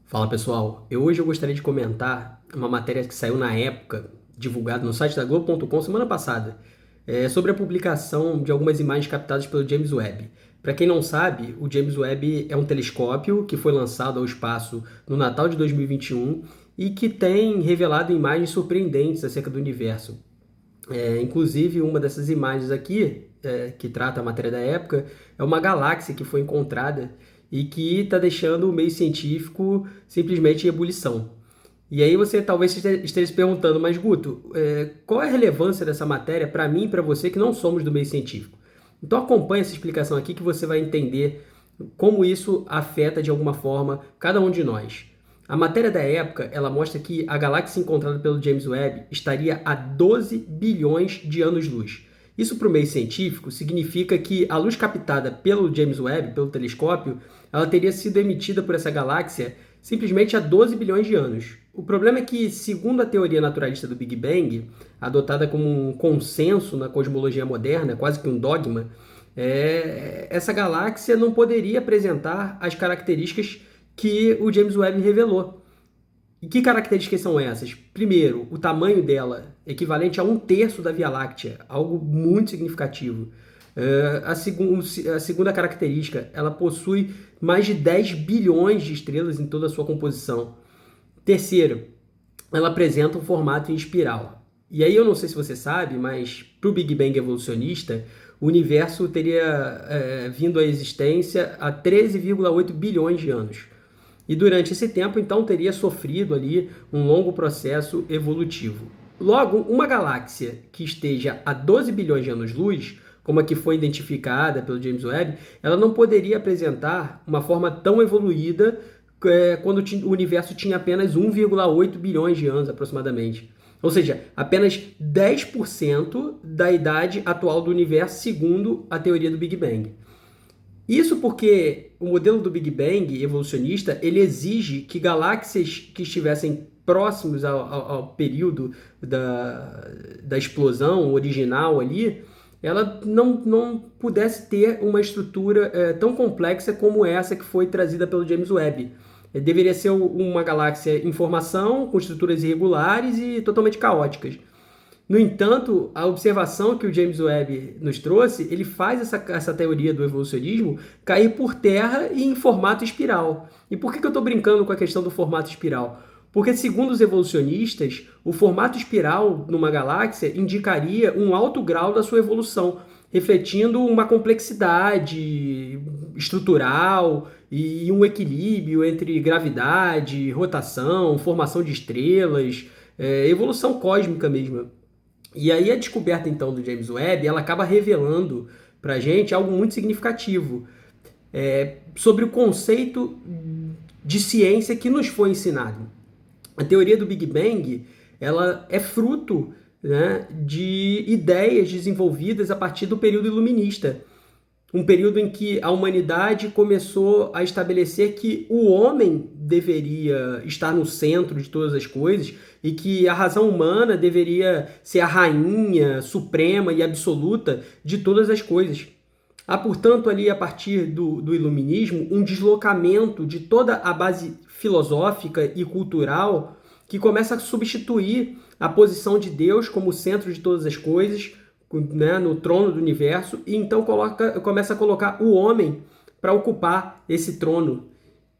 Fala pessoal, hoje eu gostaria de comentar uma matéria que saiu na época, divulgada no site da Globo.com semana passada, sobre a publicação de algumas imagens captadas pelo James Webb. Para quem não sabe, o James Webb é um telescópio que foi lançado ao espaço no Natal de 2021 e que tem revelado imagens surpreendentes acerca do universo. Inclusive, uma dessas imagens aqui, que trata a matéria da época, é uma galáxia que foi encontrada e que está deixando o meio científico simplesmente em ebulição. E aí você talvez esteja se perguntando, mas Guto, qual é a relevância dessa matéria para mim e para você que não somos do meio científico? Então acompanhe essa explicação aqui que você vai entender como isso afeta de alguma forma cada um de nós. A matéria da época, ela mostra que a galáxia encontrada pelo James Webb estaria a 12 bilhões de anos-luz. Isso para o meio científico significa que a luz captada pelo James Webb, pelo telescópio, ela teria sido emitida por essa galáxia simplesmente há 12 bilhões de anos. O problema é que, segundo a teoria naturalista do Big Bang, adotada como um consenso na cosmologia moderna, quase que um dogma, essa galáxia não poderia apresentar as características que o James Webb revelou. E que características são essas? Primeiro, o tamanho dela, equivalente a um terço da Via Láctea, algo muito significativo. A segunda característica, ela possui mais de 10 bilhões de estrelas em toda a sua composição. Terceiro, ela apresenta um formato em espiral. E aí eu não sei se você sabe, mas para o Big Bang evolucionista, o universo teria vindo à existência há 13,8 bilhões de anos. E durante esse tempo, então, teria sofrido ali um longo processo evolutivo. Logo, uma galáxia que esteja a 12 bilhões de anos-luz, como a que foi identificada pelo James Webb, ela não poderia apresentar uma forma tão evoluída quando o universo tinha apenas 1,8 bilhões de anos aproximadamente. Ou seja, apenas 10% da idade atual do universo, segundo a teoria do Big Bang. Isso porque o modelo do Big Bang evolucionista ele exige que galáxias que estivessem próximos ao período da explosão original ali, ela não pudesse ter uma estrutura tão complexa como essa que foi trazida pelo James Webb. Deveria ser uma galáxia em formação, com estruturas irregulares e totalmente caóticas. No entanto, a observação que o James Webb nos trouxe, ele faz essa teoria do evolucionismo cair por terra e em formato espiral. E por que eu estou brincando com a questão do formato espiral? Porque, segundo os evolucionistas, o formato espiral numa galáxia indicaria um alto grau da sua evolução, refletindo uma complexidade estrutural e um equilíbrio entre gravidade, rotação, formação de estrelas, evolução cósmica mesmo. E aí a descoberta então do James Webb, ela acaba revelando para a gente algo muito significativo sobre o conceito de ciência que nos foi ensinado. A teoria do Big Bang, ela é fruto, né, de ideias desenvolvidas a partir do período iluminista, um período em que a humanidade começou a estabelecer que o homem deveria estar no centro de todas as coisas e que a razão humana deveria ser a rainha suprema e absoluta de todas as coisas. Há, portanto, ali, a partir do iluminismo, um deslocamento de toda a base filosófica e cultural que começa a substituir a posição de Deus como centro de todas as coisas, né, no trono do universo, e então começa a colocar o homem para ocupar esse trono.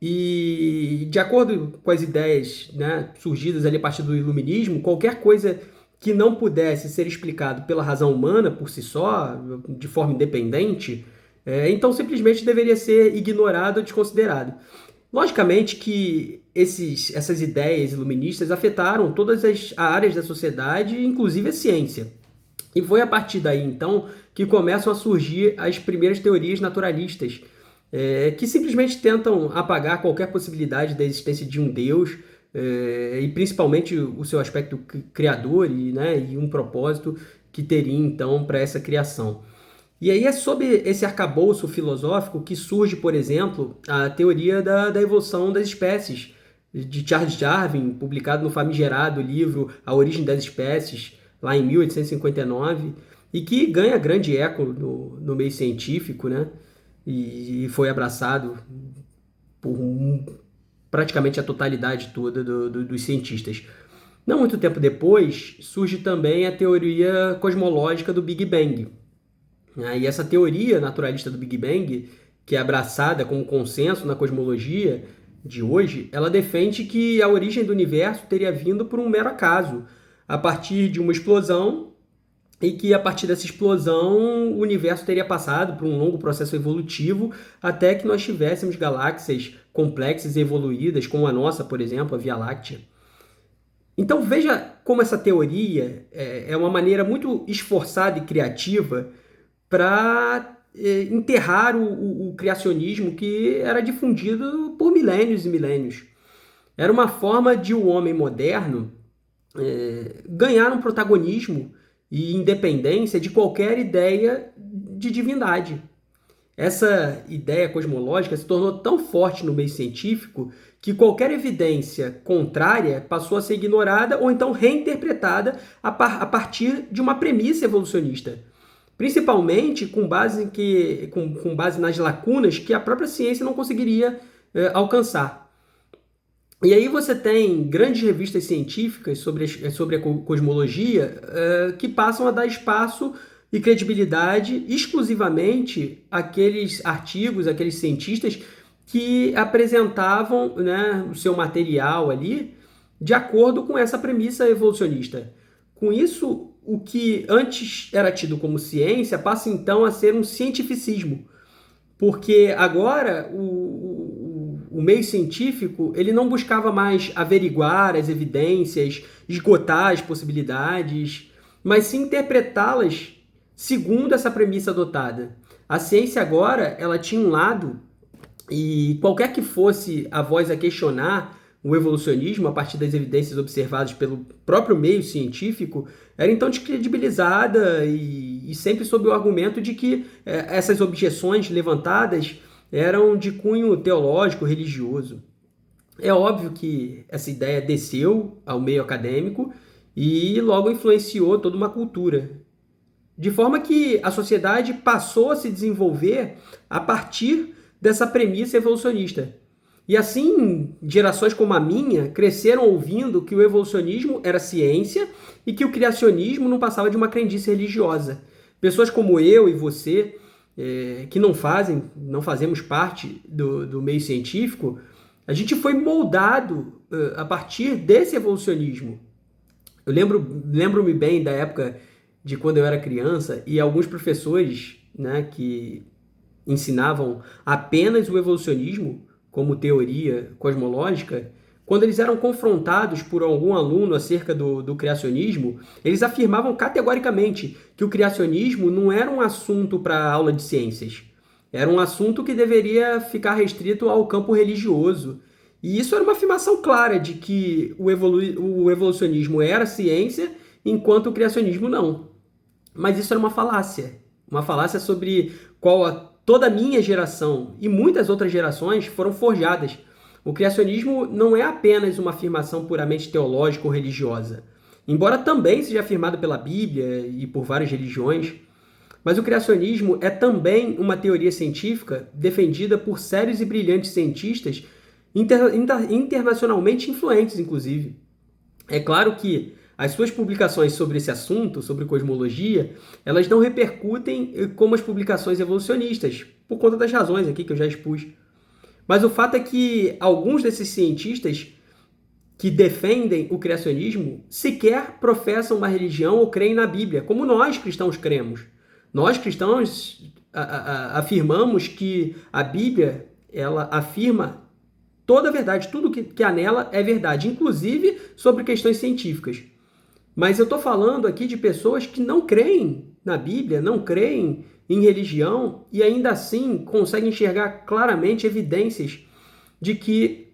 E de acordo com as ideias, né, surgidas ali a partir do iluminismo, qualquer coisa que não pudesse ser explicado pela razão humana por si só, de forma independente, então simplesmente deveria ser ignorado ou desconsiderado. Logicamente que essas ideias iluministas afetaram todas as áreas da sociedade, inclusive a ciência. E foi a partir daí, então, que começam a surgir as primeiras teorias naturalistas, que simplesmente tentam apagar qualquer possibilidade da existência de um Deus, e principalmente o seu aspecto criador e um propósito que teria, então, para essa criação. E aí é sob esse arcabouço filosófico que surge, por exemplo, a teoria da evolução das espécies, de Charles Darwin, publicado no famigerado livro A Origem das Espécies, lá em 1859, e que ganha grande eco no meio científico, né? E foi abraçado por praticamente a totalidade toda dos cientistas. Não muito tempo depois, surge também a teoria cosmológica do Big Bang. E essa teoria naturalista do Big Bang, que é abraçada como consenso na cosmologia de hoje, ela defende que a origem do universo teria vindo por um mero acaso, a partir de uma explosão, e que a partir dessa explosão o universo teria passado por um longo processo evolutivo até que nós tivéssemos galáxias complexas e evoluídas, como a nossa, por exemplo, a Via Láctea. Então veja como essa teoria é uma maneira muito esforçada e criativa para enterrar o criacionismo que era difundido por milênios e milênios. Era uma forma de o homem moderno ganhar um protagonismo e independência de qualquer ideia de divindade. Essa ideia cosmológica se tornou tão forte no meio científico que qualquer evidência contrária passou a ser ignorada ou então reinterpretada a partir de uma premissa evolucionista, principalmente com base nas lacunas que a própria ciência não conseguiria alcançar. E aí você tem grandes revistas científicas sobre a cosmologia que passam a dar espaço e credibilidade exclusivamente àqueles artigos, àqueles cientistas que apresentavam, né, o seu material ali de acordo com essa premissa evolucionista. Com isso, o que antes era tido como ciência passa então a ser um cientificismo, porque agora o meio científico ele não buscava mais averiguar as evidências, esgotar as possibilidades, mas sim interpretá-las segundo essa premissa adotada. A ciência agora ela tinha um lado, e qualquer que fosse a voz a questionar o evolucionismo a partir das evidências observadas pelo próprio meio científico, era então descredibilizada e sempre sob o argumento de que essas objeções levantadas eram de cunho teológico, religioso. É óbvio que essa ideia desceu ao meio acadêmico e logo influenciou toda uma cultura, de forma que a sociedade passou a se desenvolver a partir dessa premissa evolucionista. E assim, gerações como a minha cresceram ouvindo que o evolucionismo era ciência e que o criacionismo não passava de uma crendice religiosa. Pessoas como eu e você, que não fazemos parte do meio científico, a gente foi moldado a partir desse evolucionismo. Eu lembro-me bem da época de quando eu era criança e alguns professores, né, que ensinavam apenas o evolucionismo como teoria cosmológica, quando eles eram confrontados por algum aluno acerca do criacionismo, eles afirmavam categoricamente que o criacionismo não era um assunto para aula de ciências. Era um assunto que deveria ficar restrito ao campo religioso. E isso era uma afirmação clara de que o evolucionismo era ciência, enquanto o criacionismo não. Mas isso era uma falácia sobre qual toda a minha geração e muitas outras gerações foram forjadas. O criacionismo não é apenas uma afirmação puramente teológica ou religiosa, embora também seja afirmado pela Bíblia e por várias religiões, mas o criacionismo é também uma teoria científica defendida por sérios e brilhantes cientistas internacionalmente influentes, inclusive. É claro que as suas publicações sobre esse assunto, sobre cosmologia, elas não repercutem como as publicações evolucionistas, por conta das razões aqui que eu já expus. Mas o fato é que alguns desses cientistas que defendem o criacionismo sequer professam uma religião ou creem na Bíblia, como nós cristãos cremos. Nós cristãos afirmamos que a Bíblia ela afirma toda a verdade, tudo que há nela é verdade, inclusive sobre questões científicas. Mas eu estou falando aqui de pessoas que não creem na Bíblia, não creem em religião e ainda assim conseguem enxergar claramente evidências de que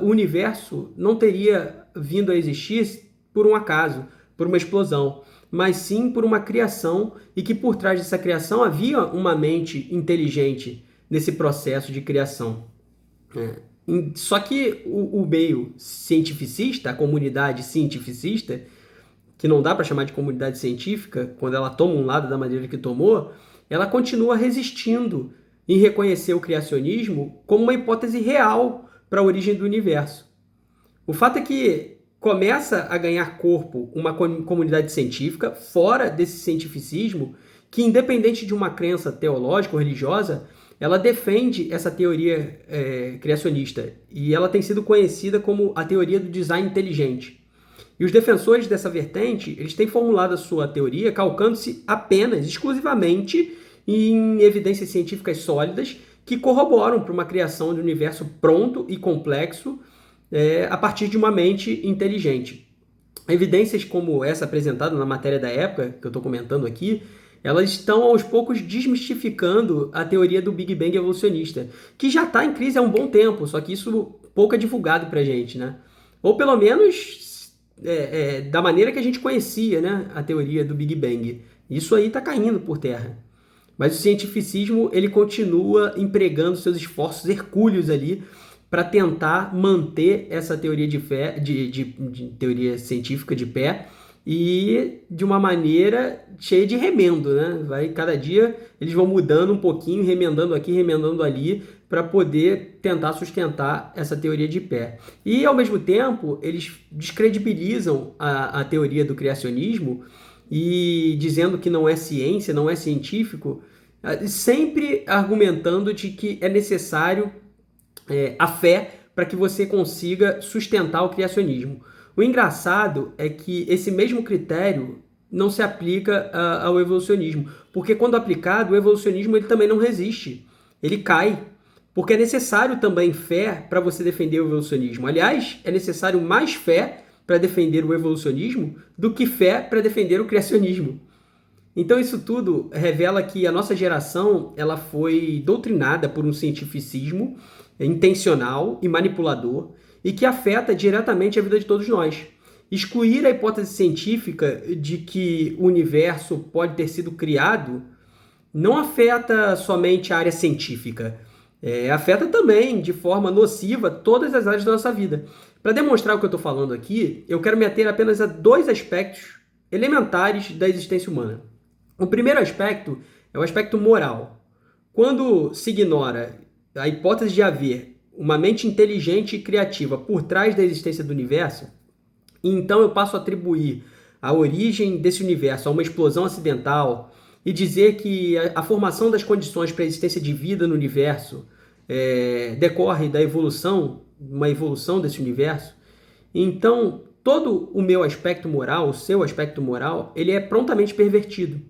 o universo não teria vindo a existir por um acaso, por uma explosão, mas sim por uma criação e que por trás dessa criação havia uma mente inteligente nesse processo de criação. Só que o meio cientificista, a comunidade cientificista, que não dá para chamar de comunidade científica, quando ela toma um lado da maneira que tomou, ela continua resistindo em reconhecer o criacionismo como uma hipótese real para a origem do universo. O fato é que começa a ganhar corpo uma comunidade científica fora desse cientificismo que, independente de uma crença teológica ou religiosa, ela defende essa teoria criacionista e ela tem sido conhecida como a teoria do design inteligente. E os defensores dessa vertente, eles têm formulado a sua teoria calcando-se apenas, exclusivamente, em evidências científicas sólidas que corroboram para uma criação de um universo pronto e complexo a partir de uma mente inteligente. Evidências como essa apresentada na matéria da época, que eu estou comentando aqui, elas estão aos poucos desmistificando a teoria do Big Bang evolucionista, que já está em crise há um bom tempo, só que isso pouco é divulgado para a gente, né? Ou pelo menos da maneira que a gente conhecia, né, a teoria do Big Bang. Isso aí está caindo por terra. Mas o cientificismo ele continua empregando seus esforços hercúleos ali para tentar manter essa teoria de teoria científica de pé e de uma maneira cheia de remendo, né? Cada dia eles vão mudando um pouquinho, remendando aqui, remendando ali, para poder tentar sustentar essa teoria de pé. E, ao mesmo tempo, eles descredibilizam a teoria do criacionismo e dizendo que não é ciência, não é científico, sempre argumentando de que é necessário a fé para que você consiga sustentar o criacionismo. O engraçado é que esse mesmo critério não se aplica ao evolucionismo, porque quando aplicado, o evolucionismo ele também não resiste, ele cai, porque é necessário também fé para você defender o evolucionismo. Aliás, é necessário mais fé para defender o evolucionismo do que fé para defender o criacionismo. Então isso tudo revela que a nossa geração ela foi doutrinada por um cientificismo intencional e manipulador e que afeta diretamente a vida de todos nós. Excluir a hipótese científica de que o universo pode ter sido criado não afeta somente a área científica, afeta também de forma nociva todas as áreas da nossa vida. Para demonstrar o que eu estou falando aqui, eu quero me ater apenas a dois aspectos elementares da existência humana. O primeiro aspecto é o aspecto moral. Quando se ignora a hipótese de haver uma mente inteligente e criativa por trás da existência do universo, então eu passo a atribuir a origem desse universo a uma explosão acidental e dizer que a formação das condições para a existência de vida no universo decorre da evolução, uma evolução desse universo, então todo o meu aspecto moral, o seu aspecto moral, ele é prontamente pervertido.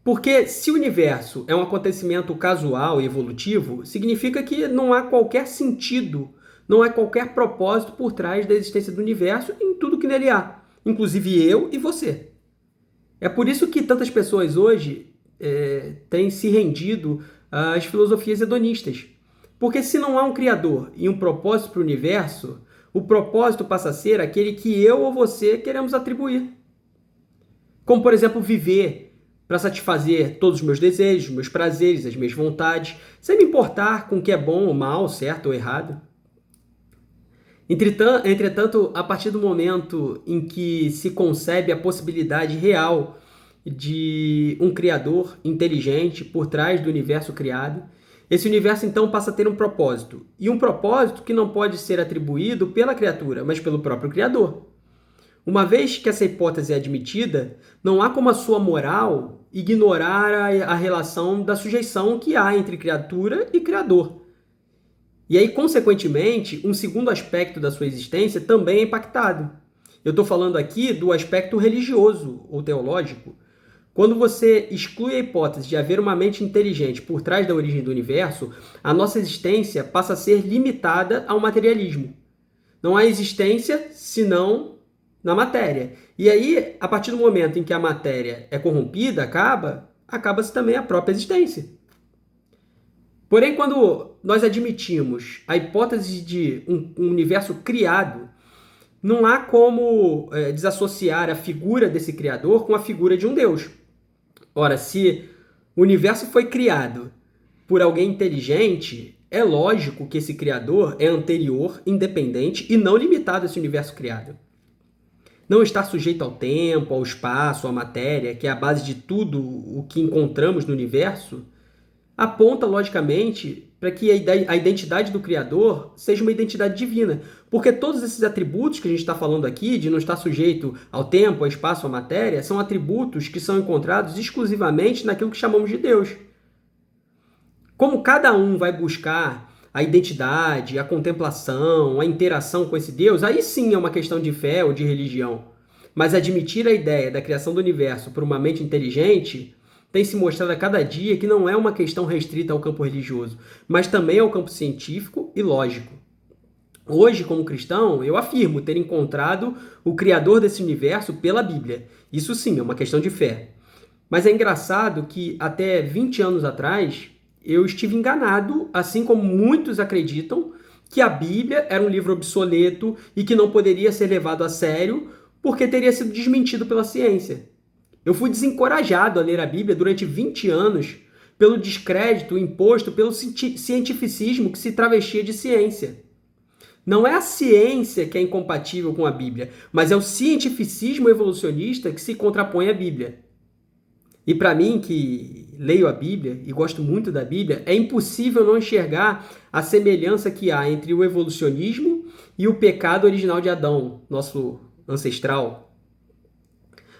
Porque se o universo é um acontecimento casual e evolutivo, significa que não há qualquer sentido, não há qualquer propósito por trás da existência do universo em tudo que nele há, inclusive eu e você. É por isso que tantas pessoas hoje têm se rendido às filosofias hedonistas. Porque se não há um criador e um propósito para o universo, o propósito passa a ser aquele que eu ou você queremos atribuir. Como, por exemplo, viver para satisfazer todos os meus desejos, meus prazeres, as minhas vontades, sem me importar com o que é bom ou mal, certo ou errado. Entretanto, a partir do momento em que se concebe a possibilidade real de um criador inteligente por trás do universo criado, esse universo então passa a ter um propósito. E um propósito que não pode ser atribuído pela criatura, mas pelo próprio criador. Uma vez que essa hipótese é admitida, não há como a sua moral ignorar a relação da sujeição que há entre criatura e criador. E aí, consequentemente, um segundo aspecto da sua existência também é impactado. Eu estou falando aqui do aspecto religioso ou teológico. Quando você exclui a hipótese de haver uma mente inteligente por trás da origem do universo, a nossa existência passa a ser limitada ao materialismo. Não há existência senão na matéria. E aí, a partir do momento em que a matéria é corrompida, acaba-se também a própria existência. Porém, quando nós admitimos a hipótese de um universo criado, não há como desassociar a figura desse criador com a figura de um Deus. Ora, se o universo foi criado por alguém inteligente, é lógico que esse criador é anterior, independente e não limitado a esse universo criado. Não está sujeito ao tempo, ao espaço, à matéria, que é a base de tudo o que encontramos no universo, aponta, logicamente, para que a identidade do Criador seja uma identidade divina. Porque todos esses atributos que a gente está falando aqui, de não estar sujeito ao tempo, ao espaço, à matéria, são atributos que são encontrados exclusivamente naquilo que chamamos de Deus. Como cada um vai buscar a identidade, a contemplação, a interação com esse Deus, aí sim é uma questão de fé ou de religião. Mas admitir a ideia da criação do universo por uma mente inteligente tem se mostrado a cada dia que não é uma questão restrita ao campo religioso, mas também ao campo científico e lógico. Hoje, como cristão, eu afirmo ter encontrado o Criador desse universo pela Bíblia. Isso sim, é uma questão de fé. Mas é engraçado que até 20 anos atrás eu estive enganado, assim como muitos acreditam, que a Bíblia era um livro obsoleto e que não poderia ser levado a sério porque teria sido desmentido pela ciência. Eu fui desencorajado a ler a Bíblia durante 20 anos pelo descrédito imposto pelo cientificismo que se travestia de ciência. Não é a ciência que é incompatível com a Bíblia, mas é o cientificismo evolucionista que se contrapõe à Bíblia. E para mim, que leio a Bíblia e gosto muito da Bíblia, é impossível não enxergar a semelhança que há entre o evolucionismo e o pecado original de Adão, nosso ancestral.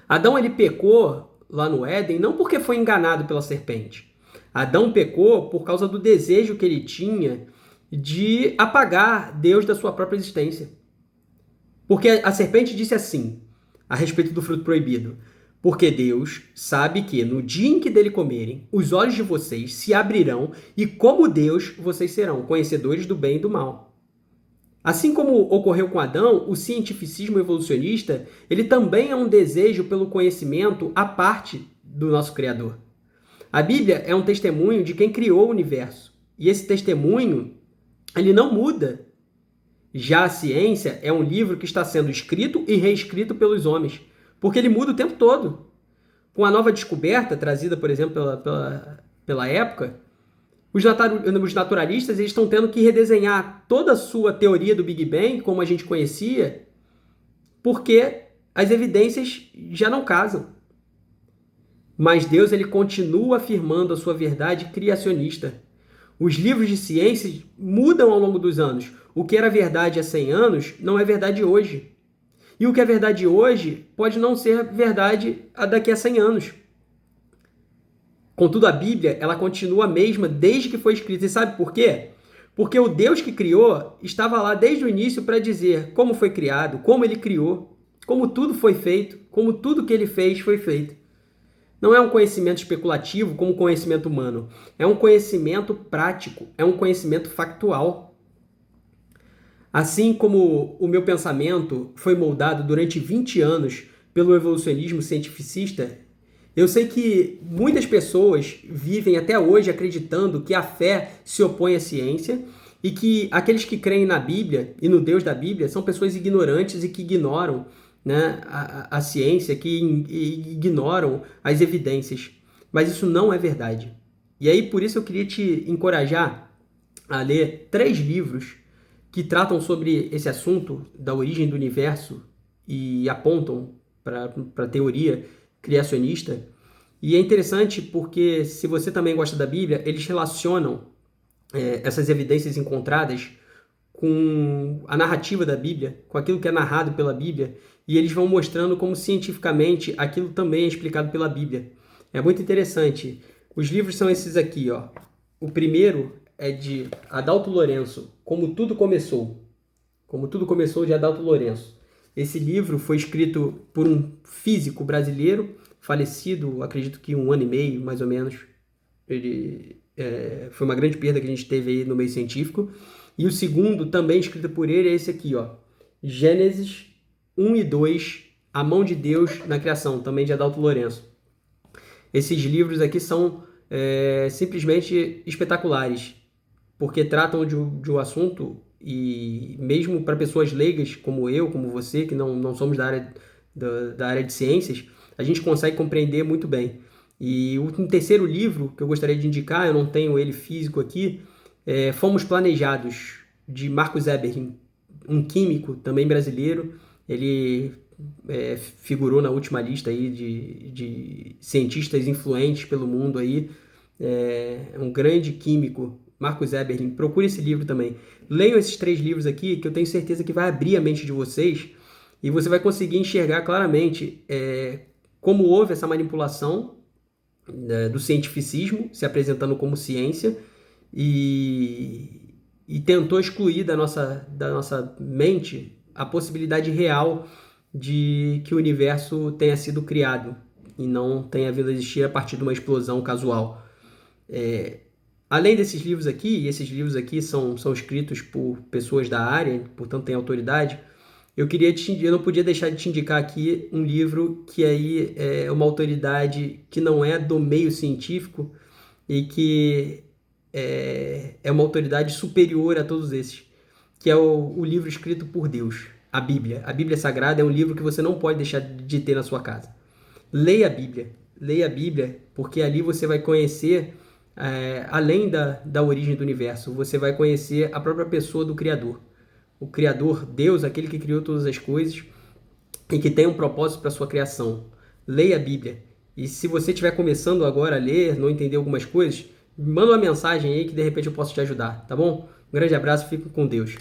Adão ele pecou lá no Éden não porque foi enganado pela serpente. Adão pecou por causa do desejo que ele tinha de apagar Deus da sua própria existência. Porque a serpente disse assim, a respeito do fruto proibido: porque Deus sabe que no dia em que dele comerem, os olhos de vocês se abrirão e como Deus vocês serão, conhecedores do bem e do mal. Assim como ocorreu com Adão, o cientificismo evolucionista ele também é um desejo pelo conhecimento à parte do nosso Criador. A Bíblia é um testemunho de quem criou o universo. E esse testemunho ele não muda. Já a ciência é um livro que está sendo escrito e reescrito pelos homens, porque ele muda o tempo todo. Com a nova descoberta trazida, por exemplo, pela época, os naturalistas eles estão tendo que redesenhar toda a sua teoria do Big Bang, como a gente conhecia, porque as evidências já não casam. Mas Deus ele continua afirmando a sua verdade criacionista. Os livros de ciências mudam ao longo dos anos. O que era verdade há 100 anos não é verdade hoje. E o que é verdade hoje pode não ser verdade daqui a 100 anos. Contudo, a Bíblia ela continua a mesma desde que foi escrita. E sabe por quê? Porque o Deus que criou estava lá desde o início para dizer como foi criado, como ele criou, como tudo foi feito, como tudo que ele fez foi feito. Não é um conhecimento especulativo como o conhecimento humano. É um conhecimento prático, é um conhecimento factual. Assim como o meu pensamento foi moldado durante 20 anos pelo evolucionismo cientificista, eu sei que muitas pessoas vivem até hoje acreditando que a fé se opõe à ciência e que aqueles que creem na Bíblia e no Deus da Bíblia são pessoas ignorantes e que ignoram, né, a ciência, que ignoram as evidências. Mas isso não é verdade. E aí, por isso eu queria te encorajar a ler 3 livros que tratam sobre esse assunto da origem do universo e apontam para a teoria criacionista. E é interessante porque, se você também gosta da Bíblia, eles relacionam essas evidências encontradas com a narrativa da Bíblia, com aquilo que é narrado pela Bíblia, e eles vão mostrando como cientificamente aquilo também é explicado pela Bíblia. É muito interessante. Os livros são esses aqui, ó. O primeiro é de Adalto Lourenço, Como Tudo Começou. Como Tudo Começou, de Adalto Lourenço. Esse livro foi escrito por um físico brasileiro, falecido, acredito que 1 ano e meio, mais ou menos. Ele foi uma grande perda que a gente teve aí no meio científico. E o segundo, também escrito por ele, é esse aqui, ó. Gênesis 1 e 2, A Mão de Deus na Criação, também de Adalto Lourenço. Esses livros aqui são simplesmente espetaculares, porque tratam de um assunto, e mesmo para pessoas leigas como eu, como você, que não somos da área de ciências, a gente consegue compreender muito bem. E um terceiro livro que eu gostaria de indicar, eu não tenho ele físico aqui, Fomos Planejados, de Marcus Eberlin, um químico também brasileiro. Ele figurou na última lista aí de cientistas influentes pelo mundo aí. é um grande químico, Marcus Eberlin. Procure esse livro também. Leiam esses 3 livros aqui, que eu tenho certeza que vai abrir a mente de vocês e você vai conseguir enxergar claramente como houve essa manipulação do cientificismo, se apresentando como ciência, e tentou excluir da nossa mente a possibilidade real de que o universo tenha sido criado e não tenha vindo a existir a partir de uma explosão casual. Além desses livros aqui, e esses livros aqui são escritos por pessoas da área, portanto tem autoridade, eu não podia deixar de te indicar aqui um livro que aí é uma autoridade que não é do meio científico e que é uma autoridade superior a todos esses, que é o livro escrito por Deus, a Bíblia. A Bíblia Sagrada é um livro que você não pode deixar de ter na sua casa. Leia a Bíblia, porque ali você vai conhecer, além da origem do universo, você vai conhecer a própria pessoa do Criador. O Criador, Deus, aquele que criou todas as coisas e que tem um propósito para a sua criação. Leia a Bíblia. E se você estiver começando agora a ler, não entender algumas coisas, manda uma mensagem aí que de repente eu posso te ajudar, tá bom? Um grande abraço, fique com Deus.